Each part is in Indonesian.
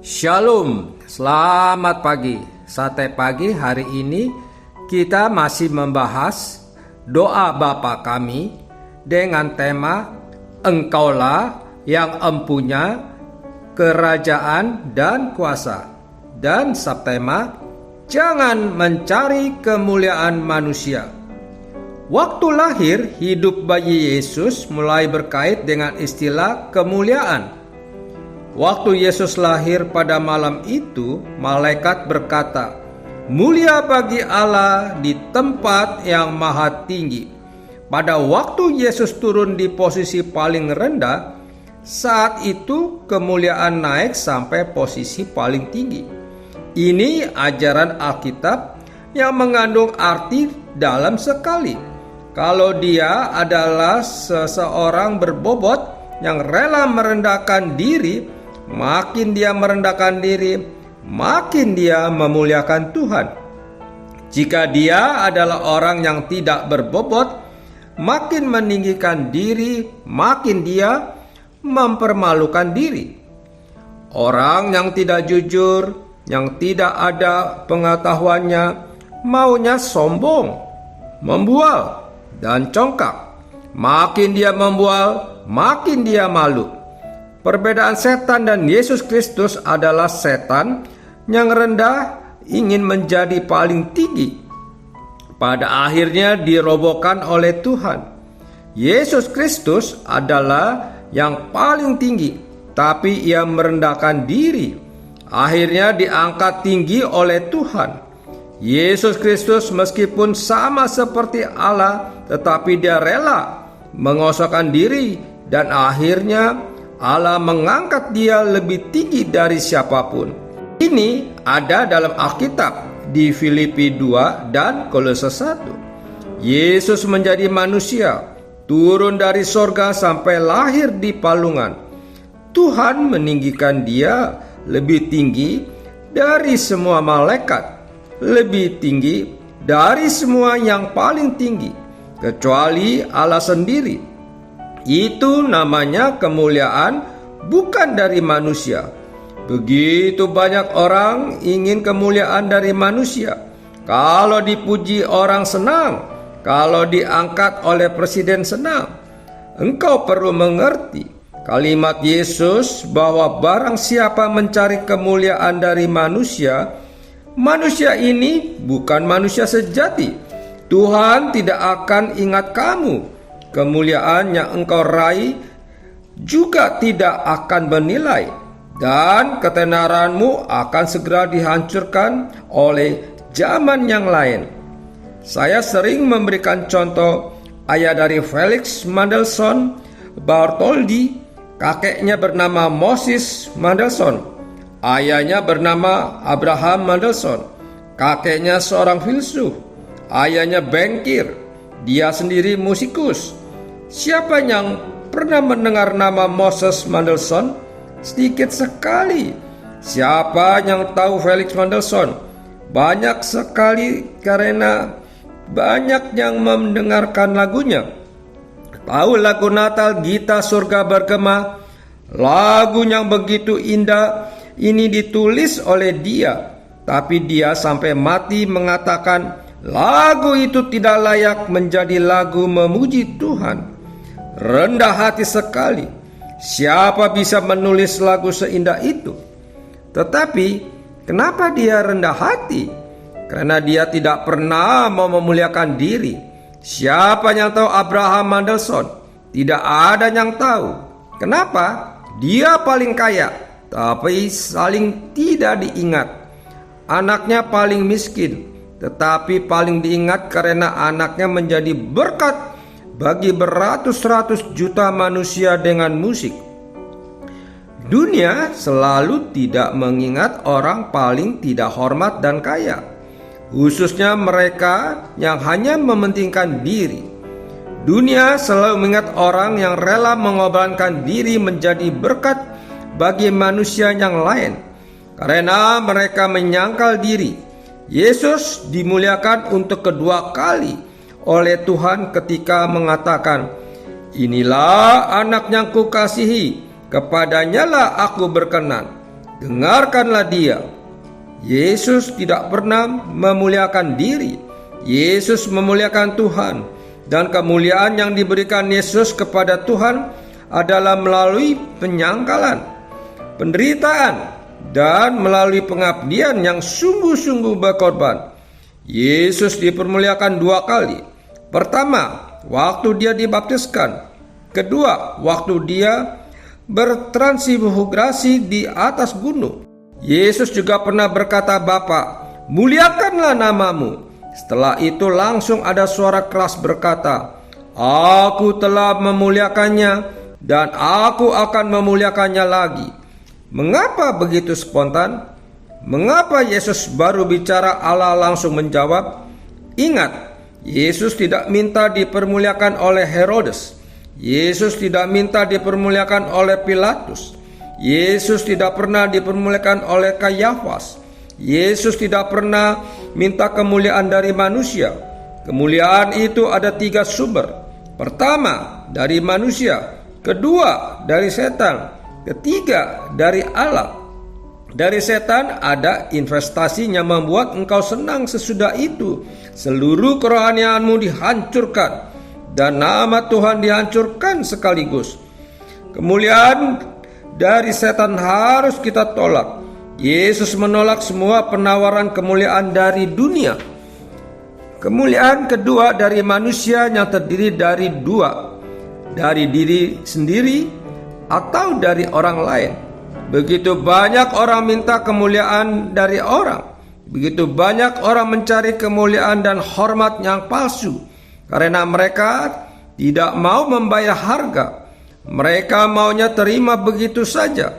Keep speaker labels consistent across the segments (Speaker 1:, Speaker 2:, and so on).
Speaker 1: Shalom, selamat pagi. Sate pagi hari ini kita masih membahas doa Bapa kami dengan tema Engkaulah yang empunya kerajaan dan kuasa, dan subtema jangan mencari kemuliaan manusia. Waktu lahir hidup bayi Yesus mulai berkait dengan istilah kemuliaan. Waktu Yesus lahir pada malam itu, malaikat berkata, "Mulia bagi Allah di tempat yang maha tinggi." Pada waktu Yesus turun di posisi paling rendah, saat itu kemuliaan naik sampai posisi paling tinggi. Ini ajaran Alkitab yang mengandung arti dalam sekali. Kalau dia adalah seseorang berbobot yang rela merendahkan diri, makin dia merendahkan diri, makin dia memuliakan Tuhan. Jika dia adalah orang yang tidak berbobot, makin meninggikan diri, makin dia mempermalukan diri. Orang yang tidak jujur, yang tidak ada pengetahuannya, maunya sombong, membual, dan congkak. Makin dia membual, makin dia malu. Perbedaan setan dan Yesus Kristus adalah setan yang rendah ingin menjadi paling tinggi. Pada akhirnya dirobohkan oleh Tuhan. Yesus Kristus adalah yang paling tinggi, tapi ia merendahkan diri. Akhirnya diangkat tinggi oleh Tuhan. Yesus Kristus meskipun sama seperti Allah, tetapi dia rela mengosongkan diri, dan akhirnya Allah mengangkat dia lebih tinggi dari siapapun. Ini ada dalam Alkitab di Filipi 2 dan Kolose 1. Yesus menjadi manusia, turun dari sorga sampai lahir di palungan. Tuhan meninggikan dia lebih tinggi dari semua malaikat, lebih tinggi dari semua yang paling tinggi, kecuali Allah sendiri. Itu namanya kemuliaan bukan dari manusia. Begitu banyak orang ingin kemuliaan dari manusia. Kalau dipuji orang senang, kalau diangkat oleh presiden senang. Engkau perlu mengerti kalimat Yesus bahwa barang siapa mencari kemuliaan dari manusia, manusia ini bukan manusia sejati. Tuhan tidak akan ingat kamu. Kemuliaan yang engkau raih juga tidak akan bernilai, dan ketenaranmu akan segera dihancurkan oleh zaman yang lain. Saya sering memberikan contoh ayah dari Felix Mendelssohn Bartholdy. Kakeknya bernama Moses Mendelssohn, ayahnya bernama Abraham Mendelssohn. Kakeknya seorang filsuf, ayahnya bankir, dia sendiri musikus. Siapa yang pernah mendengar nama Moses Mendelssohn? Sedikit sekali. Siapa yang tahu Felix Mendelssohn? Banyak sekali, karena banyak yang mendengarkan lagunya. Tahu lagu Natal Gita Surga Bergema? Lagu yang begitu indah ini ditulis oleh dia, tapi dia sampai mati mengatakan lagu itu tidak layak menjadi lagu memuji Tuhan. Rendah hati sekali. Siapa bisa menulis lagu seindah itu? Tetapi kenapa dia rendah hati? Karena dia tidak pernah mau memuliakan diri. Siapa yang tahu Abraham Mendelssohn? Tidak ada yang tahu. Kenapa? Dia paling kaya, tapi saling tidak diingat. Anaknya paling miskin, tetapi paling diingat karena anaknya menjadi berkat bagi beratus-ratus juta manusia dengan musik. Dunia selalu tidak mengingat orang paling tidak hormat dan kaya, khususnya mereka yang hanya mementingkan diri. Dunia selalu mengingat orang yang rela mengorbankan diri menjadi berkat bagi manusia yang lain, karena mereka menyangkal diri. Yesus dimuliakan untuk kedua kali oleh Tuhan ketika mengatakan, "Inilah anak yang kukasihi, kepadanyalah aku berkenan." dengarkanlah dia. Yesus tidak pernah memuliakan diri. Yesus memuliakan Tuhan, dan kemuliaan yang diberikan Yesus kepada Tuhan adalah melalui penyangkalan, penderitaan, dan melalui pengabdian yang sungguh-sungguh berkorban. Yesus dipermuliakan 2 kali. Pertama, waktu dia dibaptiskan. Kedua, waktu dia bertransfigurasi di atas gunung. Yesus juga pernah berkata, "Bapa, muliakanlah namamu." Setelah itu langsung ada suara keras berkata, "Aku telah memuliakannya dan aku akan memuliakannya lagi." Mengapa begitu spontan? Mengapa Yesus baru bicara, Allah langsung menjawab? Ingat, Yesus tidak minta dipermuliakan oleh Herodes. Yesus tidak minta dipermuliakan oleh Pilatus. Yesus tidak pernah dipermuliakan oleh Kayafas. Yesus tidak pernah minta kemuliaan dari manusia. Kemuliaan itu ada 3 sumber. Pertama, dari manusia. Kedua, dari setan. Ketiga, dari Allah. Dari setan ada investasinya membuat engkau senang, sesudah itu seluruh kerohanianmu dihancurkan dan nama Tuhan dihancurkan sekaligus. Kemuliaan dari setan harus kita tolak. Yesus menolak semua penawaran kemuliaan dari dunia. Kemuliaan kedua dari manusia yang terdiri dari 2, dari diri sendiri atau dari orang lain. Begitu banyak orang minta kemuliaan dari orang. Begitu banyak orang mencari kemuliaan dan hormat yang palsu, karena mereka tidak mau membayar harga. Mereka maunya terima begitu saja.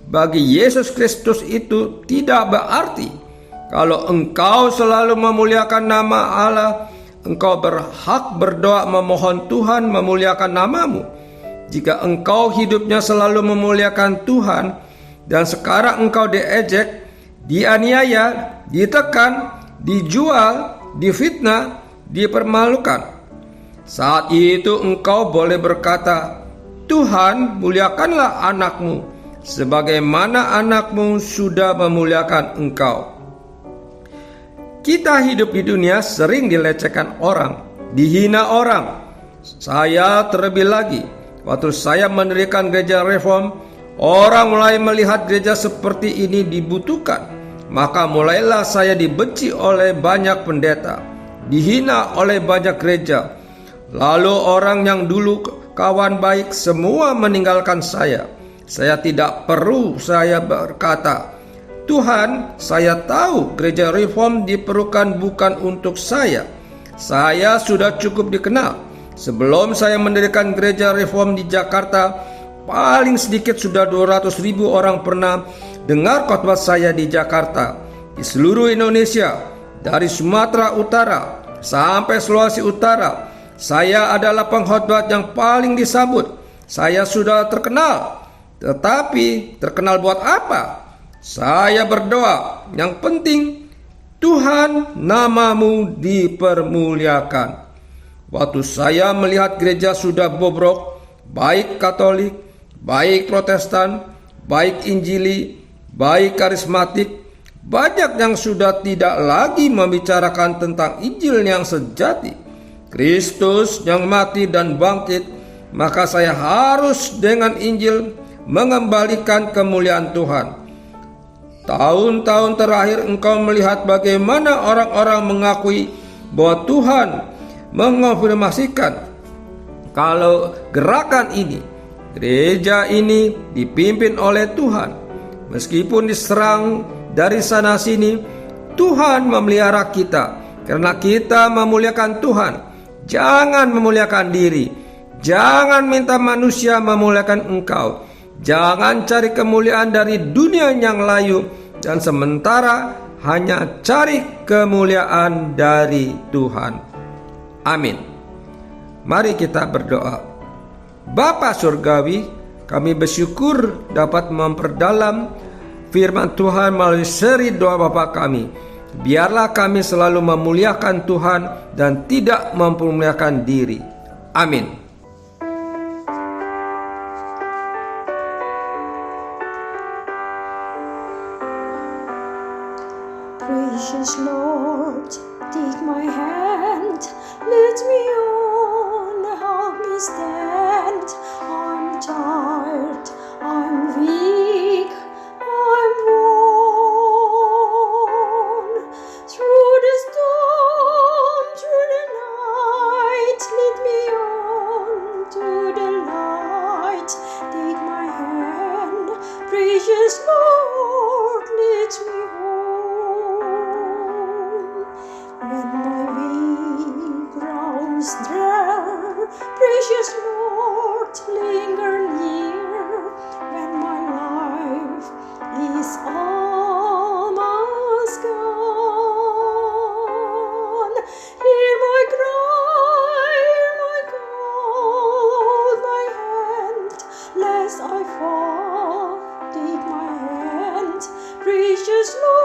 Speaker 1: Bagi Yesus Kristus itu tidak berarti. Kalau engkau selalu memuliakan nama Allah, engkau berhak berdoa memohon Tuhan memuliakan namamu. Jika engkau hidupnya selalu memuliakan Tuhan, dan sekarang engkau diejek, dianiaya, ditekan, dijual, difitnah, dipermalukan, saat itu engkau boleh berkata, "Tuhan, muliakanlah anakmu, sebagaimana anakmu sudah memuliakan engkau." Kita hidup di dunia sering dilecehkan orang, dihina orang. Saya terlebih lagi, waktu saya mendirikan gereja reform, orang mulai melihat gereja seperti ini dibutuhkan. Maka mulailah saya dibenci oleh banyak pendeta, dihina oleh banyak gereja. Lalu orang yang dulu kawan baik semua meninggalkan saya. Saya tidak perlu saya berkata, "Tuhan, saya tahu gereja reform diperlukan bukan untuk saya. Saya sudah cukup dikenal. Sebelum saya mendirikan gereja reform di Jakarta, paling sedikit sudah 200.000 orang pernah dengar khotbah saya di Jakarta. Di seluruh Indonesia, dari Sumatera Utara sampai Sulawesi Utara, saya adalah pengkhotbah yang paling disambut. Saya sudah terkenal. Tetapi terkenal buat apa? Saya berdoa, yang penting Tuhan namamu dipermuliakan." Waktu saya melihat gereja sudah bobrok, baik Katolik, baik Protestan, baik Injili, baik karismatik, banyak yang sudah tidak lagi membicarakan tentang Injil yang sejati, Kristus yang mati dan bangkit, maka saya harus dengan Injil mengembalikan kemuliaan Tuhan. Tahun-tahun terakhir engkau melihat bagaimana orang-orang mengakui bahwa Tuhan mengonfirmasikan kalau gerakan ini, gereja ini dipimpin oleh Tuhan. Meskipun diserang dari sana sini, Tuhan memelihara kita karena kita memuliakan Tuhan. Jangan memuliakan diri. Jangan minta manusia memuliakan engkau. Jangan cari kemuliaan dari dunia yang layu, dan sementara hanya cari kemuliaan dari Tuhan. Amin. Mari kita berdoa. Bapa Surgawi, kami bersyukur dapat memperdalam firman Tuhan melalui seri doa Bapa kami. Biarlah kami selalu memuliakan Tuhan dan tidak memuliakan diri. Amin.
Speaker 2: seluruh